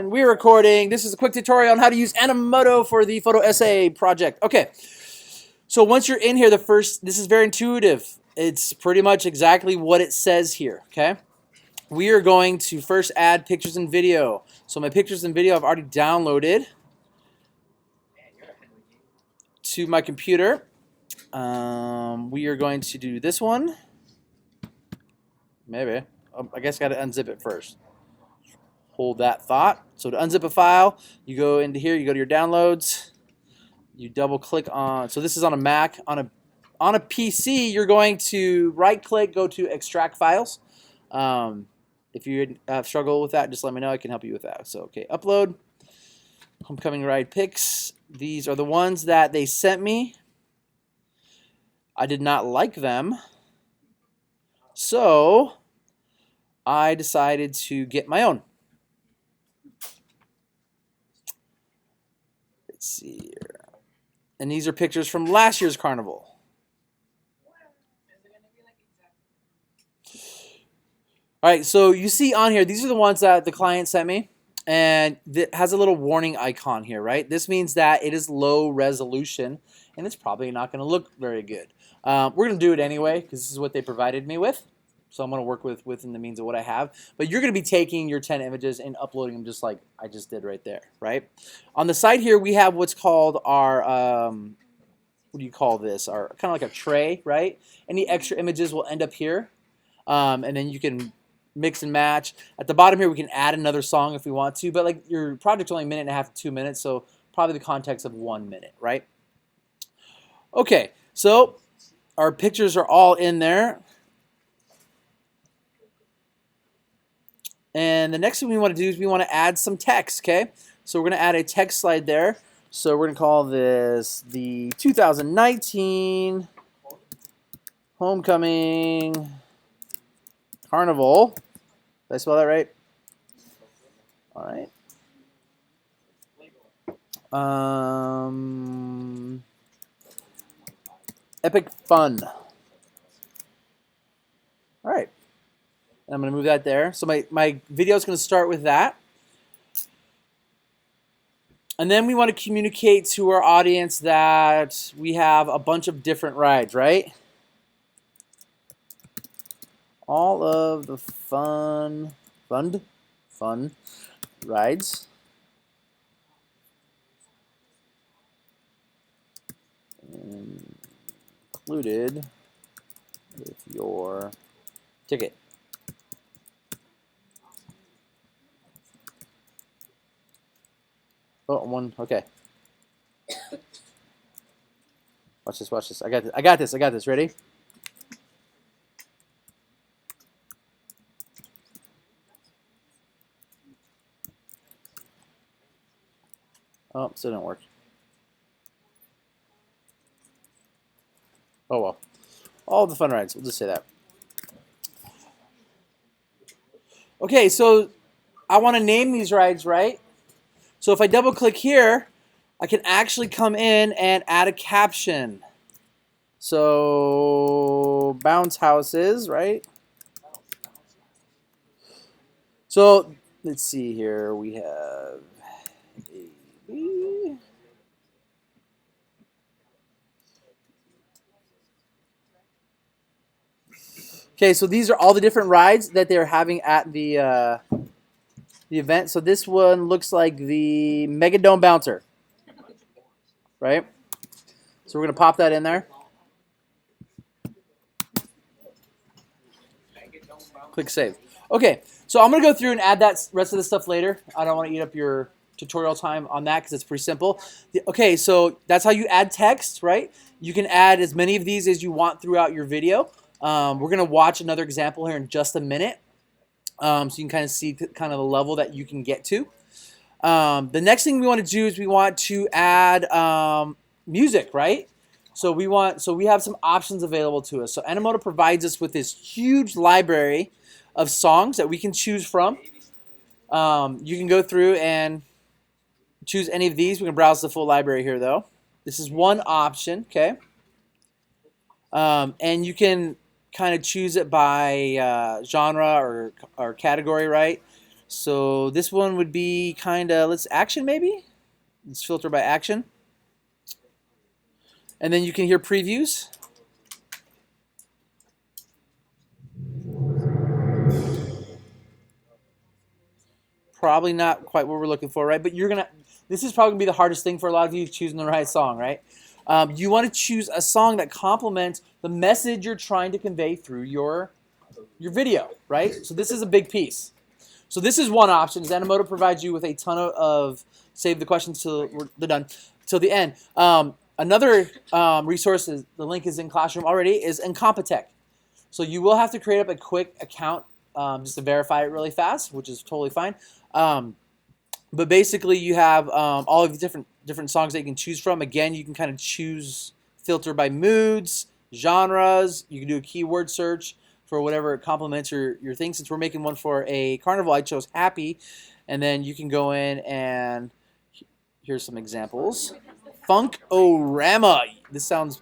And we're recording. This is a quick tutorial on how to use Animoto for the photo essay project. Okay, so once you're in here, this is very intuitive. It's pretty much exactly what it says here, okay? We are going to first add pictures and video. So my pictures and video I've already downloaded to my computer. We are going to do this one. Maybe. I guess I got to unzip it first. Hold that thought. So to unzip a file, you go into here, you go to your downloads, you double click on, so this is on a Mac. On a PC, you're going to right click, go to extract files. If you struggle with that, just let me know, I can help you with that. So okay, upload, homecoming ride pics. These are the ones that they sent me. I did not like them, so I decided to get my own. Let's see here. And these are pictures from last year's carnival. All right, so you see on here, these are the ones that the client sent me, and it has a little warning icon here, right? This means that it is low resolution, and it's probably not going to look very good. We're going to do it anyway, because this is what they provided me with. So I'm going to work within the means of what I have. But you're going to be taking your 10 images and uploading them just like I just did right there, right? On the side here, we have what's called our, what do you call this? Our kind of like a tray, right? Any extra images will end up here. And then you can mix and match. At the bottom here, we can add another song if we want to. But like your project's only a minute and a half to 2 minutes, so probably the context of 1 minute, right? Okay, so our pictures are all in there. And the next thing we want to do is we want to add some text, okay? So we're going to add a text slide there. So we're going to call this the 2019 Homecoming Carnival. Did I spell that right? All right. Epic fun. All right. And I'm going to move that there. So my video is going to start with that. And then we want to communicate to our audience that we have a bunch of different rides, right? All of the fun rides. Included with your ticket. Oh, one, okay. Watch this, watch this. I got this, I got this, I got this. Ready? Oh, still didn't work. Oh well. All the fun rides, we'll just say that. Okay, so I want to name these rides, right? So if I double click here, I can actually come in and add a caption. So bounce houses, right? So let's see here. We have A, okay, so these are all the different rides that they're having at the event. So this one looks like the Mega Dome Bouncer, right? So we're going to pop that in there. Click save. Okay, so I'm going to go through and add that rest of the stuff later. I don't want to eat up your tutorial time on that because it's pretty simple. Okay, so that's how you add text, right? You can add as many of these as you want throughout your video. We're going to watch another example here in just a minute. So you can kind of see kind of the level that you can get to. The next thing we want to do is we want to add music, right? So we have some options available to us. So Animoto provides us with this huge library of songs that we can choose from. You can go through and choose any of these. We can browse the full library here, though. This is one option, okay? And you can kind of choose it by genre or category, right? So this one would be kind of, let's action maybe? Let's filter by action. And then you can hear previews. Probably not quite what we're looking for, right? But this is probably going to be the hardest thing for a lot of you, choosing the right song, right? You want to choose a song that complements the message you're trying to convey through your video, right? So this is a big piece. So this is one option. Animoto provides you with a ton of save the questions till they're done, till the end. Another resource, the link is in Classroom already, is Incompetech. So you will have to create up a quick account just to verify it really fast, which is totally fine. But basically, you have all of the different songs that you can choose from. Again, you can kind of filter by moods, genres. You can do a keyword search for whatever complements your thing. Since we're making one for a carnival, I chose happy. And then you can go in and here's some examples. Funk-O-Rama. This sounds...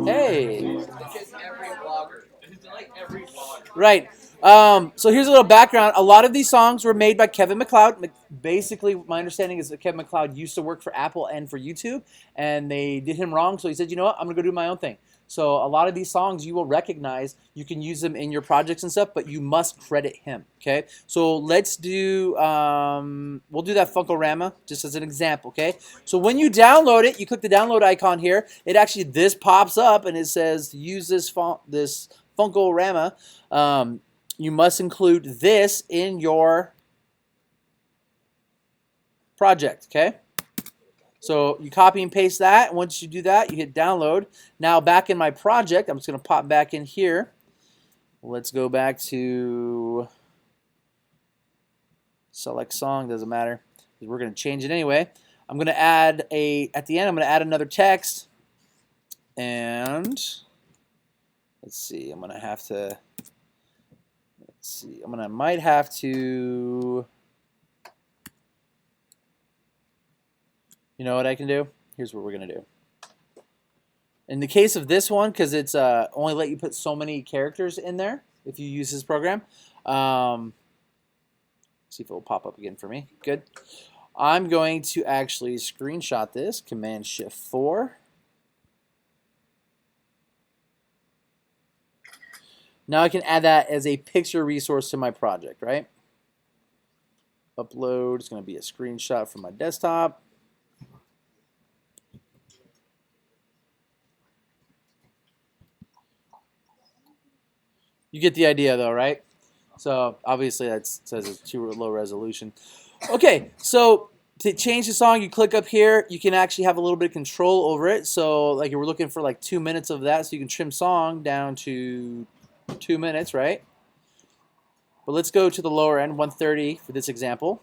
Hey. Right. So here's a little background. A lot of these songs were made by Kevin MacLeod. Basically, my understanding is that Kevin MacLeod used to work for Apple and for YouTube, and they did him wrong. So he said, you know what, I'm going to go do my own thing. So a lot of these songs you will recognize. You can use them in your projects and stuff, but you must credit him, okay? So let's do, we'll do that Funk-O-Rama just as an example, okay? So when you download it, you click the download icon here. It actually, this pops up and it says, use this Funk-O-Rama. You must include this in your project, okay? So you copy and paste that. Once you do that, you hit download. Now back in my project, I'm just going to pop back in here. Let's go back to select song, doesn't matter. We're going to change it anyway. I'm going to add at the end, I'm going to add another text. And let's see, I'm going to have to, might have to, you know what I can do? Here's what we're going to do. In the case of this one, because it's only let you put so many characters in there if you use this program. See if it will pop up again for me. Good. I'm going to actually screenshot this, Command-Shift-4. Now I can add that as a picture resource to my project, right? Upload is going to be a screenshot from my desktop. You get the idea though, right? So obviously that says it's too low resolution. Okay, so to change the song, you click up here. You can actually have a little bit of control over it. So like we're looking for like 2 minutes of that, so you can trim song down to 2 minutes, right? But let's go to the lower end, 130 for this example.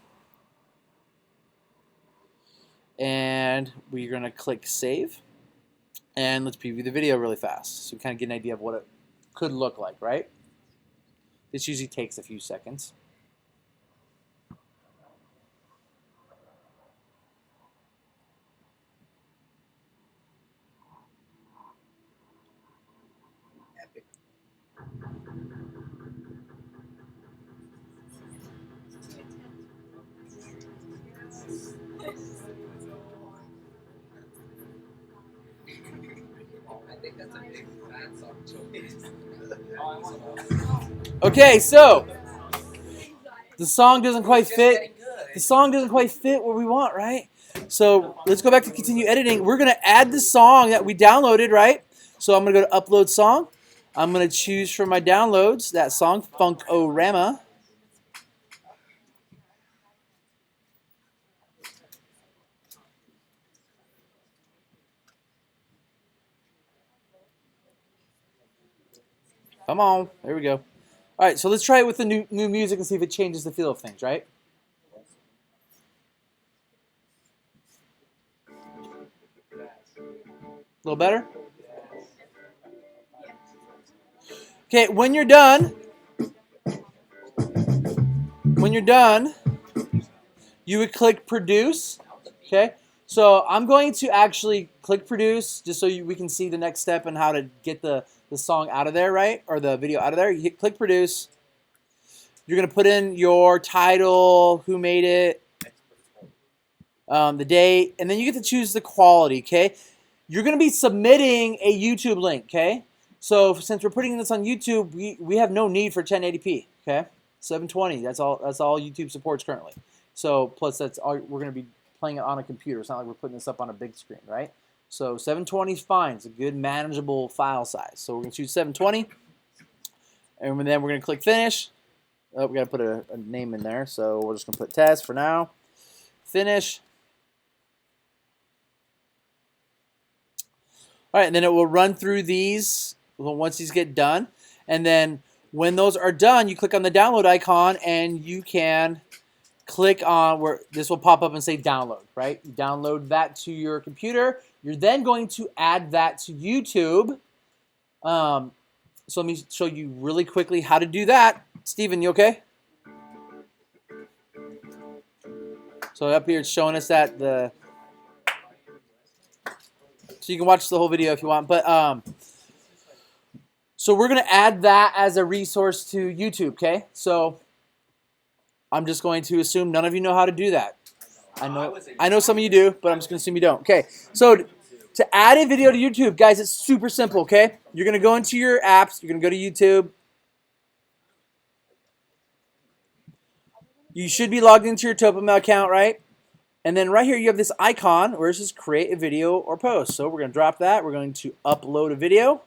And we're going to click save. And let's preview the video really fast so we kind of get an idea of what it could look like, right? This usually takes a few seconds. Okay, so the song doesn't quite fit. The song doesn't quite fit what we want, right? So let's go back to continue editing. We're going to add the song that we downloaded, right? So I'm going to go to upload song. I'm going to choose from my downloads that song, Funk-O-Rama. Come on. There we go. All right, so let's try it with the new music and see if it changes the feel of things, right? A little better? Okay, when you're done, you would click produce, okay? So I'm going to actually click produce just so we can see the next step and how to get the song out of there, right? Or the video out of there. You hit click produce. You're going to put in your title, who made it, the date, and then you get to choose the quality, okay? You're going to be submitting a YouTube link, okay? So since we're putting this on YouTube, we have no need for 1080p, okay? 720, that's all YouTube supports currently. So plus that's all we're going to be playing it on a computer. It's not like we're putting this up on a big screen, right? So 720 is fine. It's a good manageable file size. So we're going to choose 720, and then we're going to click finish. Oh, we got to put a name in there, so we're just going to put test for now. Finish. All right, and then it will run through these once these get done. And then when those are done, you click on the download icon, and you can click on where this will pop up and say download, right? You download that to your computer. You're then going to add that to YouTube. So let me show you really quickly how to do that. Steven, you okay? So up here it's showing us that so you can watch the whole video if you want. But so we're going to add that as a resource to YouTube, okay? So I'm just going to assume none of you know how to do that. I know some of you do, but I'm just going to assume you don't. Okay, so to add a video to YouTube, guys, it's super simple, okay? You're going to go into your apps. You're going to go to YouTube. You should be logged into your Topamail account, right? And then right here you have this icon where it says create a video or post. So we're going to drop that. We're going to upload a video.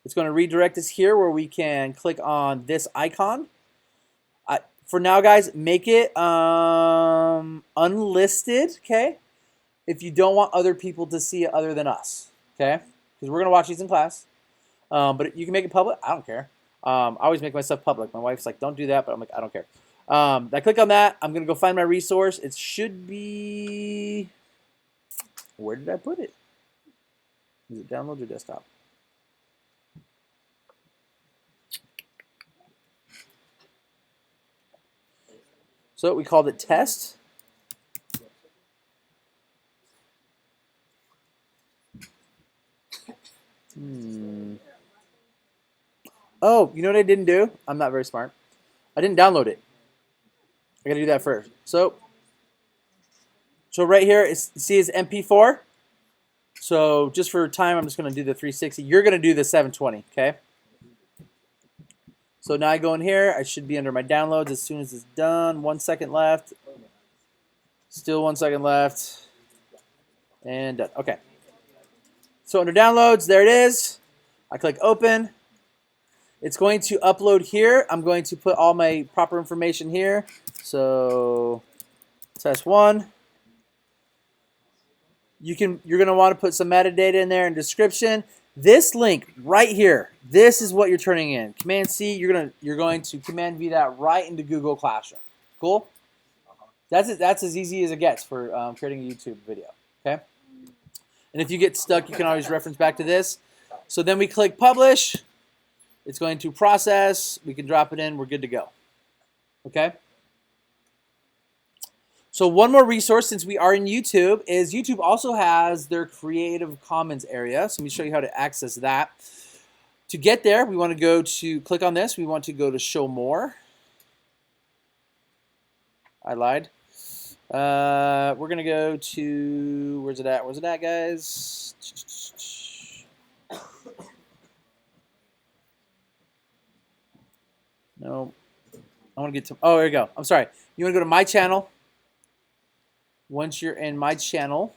It's going to redirect us here where we can click on this icon. For now, guys, make it unlisted, okay? If you don't want other people to see it other than us, okay? Because we're going to watch these in class. But you can make it public. I don't care. I always make my stuff public. My wife's like, don't do that, but I'm like, I don't care. I click on that. I'm going to go find my resource. It should be... Where did I put it? Is it download or desktop? So we called it test. Oh, you know what I didn't do? I'm not very smart. I didn't download it. I gotta do that first. So right here, see it's MP4. So just for time, I'm just gonna do the 360. You're gonna do the 720, okay? So now I go in here. I should be under my downloads as soon as it's done. 1 second left. Still 1 second left. And done. Okay. So under downloads, there it is. I click open. It's going to upload here. I'm going to put all my proper information here. So test 1. You're going to want to put some metadata in there and description. This link right here, this is what you're turning in. Command C, you're going to Command V that right into Google Classroom. Cool? That's it. That's as easy as it gets for creating a YouTube video. Okay? And if you get stuck, you can always reference back to this. So then we click publish. It's going to process. We can drop it in. We're good to go. Okay? So one more resource, since we are in YouTube, is YouTube also has their Creative Commons area. So let me show you how to access that. To get there, we want to go to, click on this. We want to go to Show More. I lied. We're going to go to, where's it at? Where's it at, guys? No. I want to get to, oh, there you go. I'm sorry. You want to go to My Channel. Once you're in My Channel,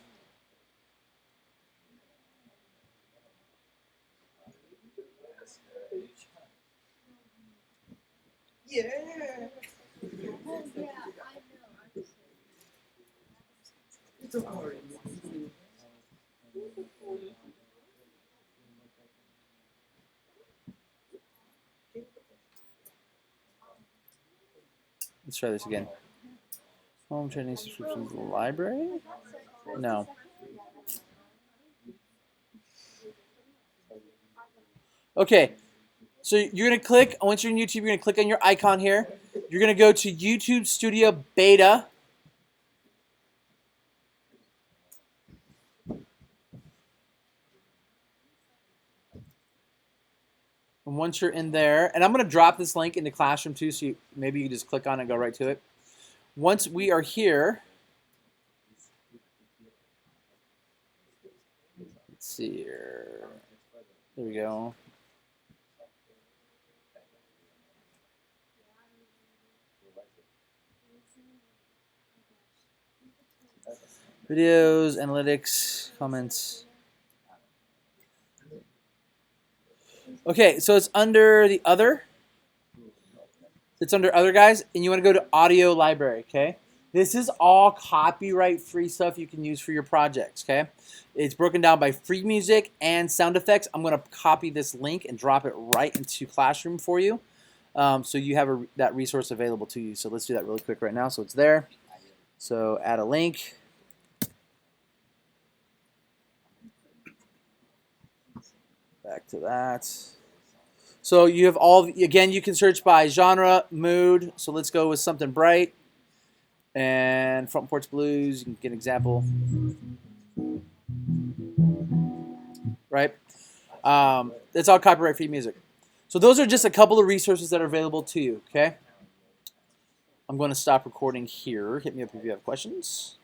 Yeah. let's try this again. Home training subscriptions library? No. Okay. So you're going to click, once you're in YouTube, you're going to click on your icon here. You're going to go to YouTube Studio Beta. And once you're in there, and I'm going to drop this link into Classroom too, so maybe you can just click on it and go right to it. Once we are here, let's see here. There we go. Videos, analytics, comments. Okay, so it's under the other. It's under other, guys, and you want to go to audio library, okay? This is all copyright-free stuff you can use for your projects, okay? It's broken down by free music and sound effects. I'm going to copy this link and drop it right into Classroom for you, so you have that resource available to you. So let's do that really quick right now. So it's there. So add a link. Back to that. So you have all, again, you can search by genre, mood. So let's go with something bright. And front porch blues, you can get an example. Right? It's all copyright-free music. So those are just a couple of resources that are available to you, okay? I'm going to stop recording here. Hit me up if you have questions.